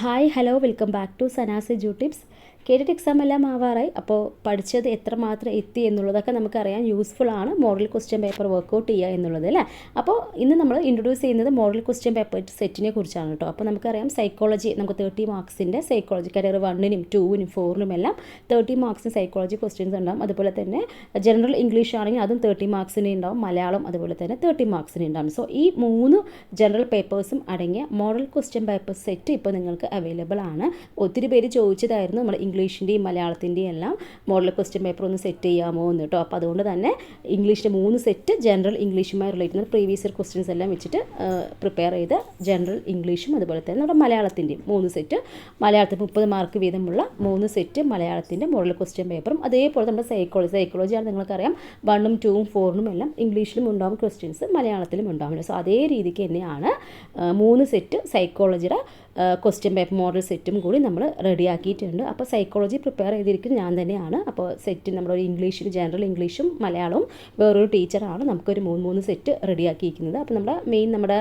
Hi hello welcome back to Sana's edu tips. കേട്ടിട്ട് exam എല്ലാം ആവാറായി. അപ്പോൾ പഠിച്ചത് എത്രമാത്രം എത്തി എന്നുള്ളതൊക്കെ നമുക്കറിയാം. യൂസ്ഫുൾ ആണ് മോഡൽ ക്വസ്റ്റ്യൻ പേപ്പർ വർക്കൗട്ട് ചെയ്യുക എന്നുള്ളത് അല്ലേ. അപ്പോൾ ഇന്ന് നമ്മൾ ഇൻട്രൊഡ്യൂസ് ചെയ്യുന്നത് മോഡൽ ക്വസ്റ്റ്യൻ പേപ്പർ സെറ്റിനെ കുറിച്ചാണ് കേട്ടോ. അപ്പോൾ നമുക്കറിയാം സൈക്കോളജി നമുക്ക് 30 മാർക്സിൻ്റെ സൈക്കോളജി കരിയർ 1-നും 2-നും 4-നും എല്ലാം 30 മാർക്സിന് സൈക്കോളജി ക്വസ്റ്റ്യൻസ് ഉണ്ടാകും. അതുപോലെ തന്നെ ജനറൽ ഇംഗ്ലീഷ് ആണെങ്കിൽ അതും 30 മാർക്സിന് ഉണ്ടാവും. മലയാളം അതുപോലെ തന്നെ 30 മാർക്സിന് ഉണ്ടാവും. സോ ഈ 3 ജനറൽ പേപ്പേഴ്സും അടങ്ങിയ മോഡൽ ക്വസ്റ്റ്യൻ പേപ്പർ സെറ്റ് ഇപ്പോൾ നിങ്ങൾക്ക് അവൈലബിൾ ആണ്. ഒത്തിരി പേര് ചോദിച്ചതായിരുന്നു നമ്മൾ ഇംഗ്ലീഷിൻ്റെയും മലയാളത്തിൻ്റെയും എല്ലാം മോഡൽ ക്വസ്റ്റ്യൻ പേപ്പർ ഒന്ന് സെറ്റ് ചെയ്യാമോ എന്ന് കേട്ടോ. അപ്പോൾ അതുകൊണ്ട് തന്നെ ഇംഗ്ലീഷിൻ്റെ 3 സെറ്റ് ജനറൽ ഇംഗ്ലീഷുമായി റിലേറ്റ് ചെയ്യുന്ന പ്രീവിയസ് ഇയർ ക്വസ്റ്റ്യൻസ് എല്ലാം വെച്ചിട്ട് പ്രിപ്പയർ ചെയ്ത് ജനറൽ ഇംഗ്ലീഷും അതുപോലെ തന്നെ നമ്മുടെ മലയാളത്തിൻ്റെയും 3 സെറ്റ്, മലയാളത്തിൽ 30 മാർക്ക് വീതമുള്ള 3 സെറ്റ് മലയാളത്തിൻ്റെ മോഡൽ ക്വസ്റ്റ്യൻ പേപ്പറും അതേപോലെ നമ്മുടെ സൈക്കോളജിയാണ് നിങ്ങൾക്കറിയാം 1-ഉം 2-ഉം 4-നും എല്ലാം ഇംഗ്ലീഷിലും ഉണ്ടാവും ക്വസ്റ്റ്യൻസ്, മലയാളത്തിലും ഉണ്ടാവില്ല. സോ അതേ രീതിക്ക് തന്നെയാണ് 3 സെറ്റ് സൈക്കോളജിയുടെ ക്വസ്റ്റ്യൻ പേപ്പർ മോഡൽ സെറ്റും കൂടി നമ്മൾ റെഡിയാക്കിയിട്ടുണ്ട്. അപ്പോൾ സൈക്കോളജി പ്രിപ്പയർ ചെയ്തിരിക്കുന്നത് ഞാൻ തന്നെയാണ്. അപ്പോൾ സെറ്റ് നമ്മുടെ ഒരു ഇംഗ്ലീഷിൽ ജനറൽ ഇംഗ്ലീഷും മലയാളവും വേറൊരു ടീച്ചറാണ് നമുക്കൊരു 3 സെറ്റ് റെഡിയാക്കിയിരിക്കുന്നത്. അപ്പോൾ നമ്മുടെ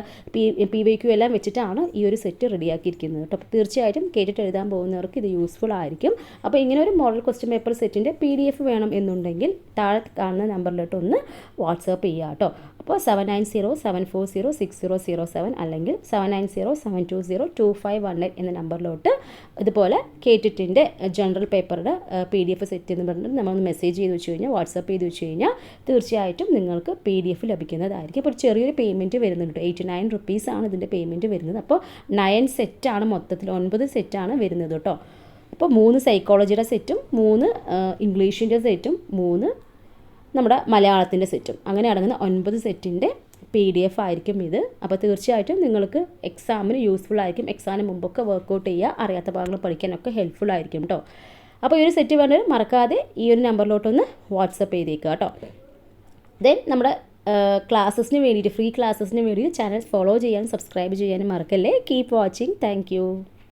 PYQ എല്ലാം വെച്ചിട്ടാണ് ഈ ഒരു സെറ്റ് റെഡിയാക്കിയിരിക്കുന്നത് കേട്ടോ. അപ്പോൾ തീർച്ചയായിട്ടും കേട്ടിട്ട് എഴുതാൻ പോകുന്നവർക്ക് ഇത് യൂസ്ഫുൾ ആയിരിക്കും. അപ്പോൾ ഇങ്ങനെ ഒരു മോഡൽ ക്വസ്റ്റ്യൻ പേപ്പർ സെറ്റിൻ്റെ PDF വേണം എന്നുണ്ടെങ്കിൽ താഴെ കാണുന്ന നമ്പറിലോട്ട് ഒന്ന് വാട്സാപ്പ് ചെയ്യുക കേട്ടോ. അപ്പോൾ 7907406007 അല്ലെങ്കിൽ 7907202518 എന്ന നമ്പറിലോട്ട് ഇതുപോലെ കേട്ടിട്ടിൻ്റെ ജനറൽ പേപ്പറുടെ PDF സെറ്റ് എന്ന് പറഞ്ഞിട്ട് നമ്മളൊന്ന് മെസ്സേജ് ചെയ്ത് വെച്ച് കഴിഞ്ഞാൽ വാട്സപ്പ് ചെയ്ത് വെച്ച് കഴിഞ്ഞാൽ തീർച്ചയായിട്ടും നിങ്ങൾക്ക് PDF ലഭിക്കുന്നതായിരിക്കും. അപ്പോൾ ചെറിയൊരു പേയ്മെൻറ്റ് വരുന്നുണ്ട്. 89 റുപ്പീസാണ് ഇതിൻ്റെ പേയ്മെൻറ്റ് വരുന്നത്. അപ്പോൾ 9 സെറ്റാണ് മൊത്തത്തിൽ 9 സെറ്റാണ് വരുന്നത് കേട്ടോ. അപ്പോൾ 3 സൈക്കോളജിയുടെ സെറ്റും 3 ഇംഗ്ലീഷിൻ്റെ സെറ്റും 3 നമ്മുടെ മലയാളത്തിൻ്റെ സെറ്റും അങ്ങനെ അടങ്ങുന്ന 9 സെറ്റിൻ്റെ PDF ആയിരിക്കും ഇത്. അപ്പോൾ തീർച്ചയായിട്ടും നിങ്ങൾക്ക് എക്സാമിന് യൂസ്ഫുൾ ആയിരിക്കും. എക്സാമിന് മുമ്പൊക്കെ വർക്കൗട്ട് ചെയ്യുക, അറിയാത്ത ഭാഗങ്ങൾ പഠിക്കാനൊക്കെ ഹെൽപ്ഫുൾ ആയിരിക്കും കേട്ടോ. അപ്പോൾ ഈ ഒരു സെറ്റ് വേണ്ടത് മറക്കാതെ ഈ ഒരു നമ്പറിലോട്ടൊന്ന് വാട്സപ്പ് ചെയ്തേക്കുക കേട്ടോ. ദെൻ നമ്മുടെ ക്ലാസ്സസിന് വേണ്ടിയിട്ട് ഫ്രീ ക്ലാസ്സസിന് വേണ്ടിയിട്ട് ചാനൽ ഫോളോ ചെയ്യാനും സബ്സ്ക്രൈബ് ചെയ്യാനും മറക്കല്ലേ. Keep watching. താങ്ക്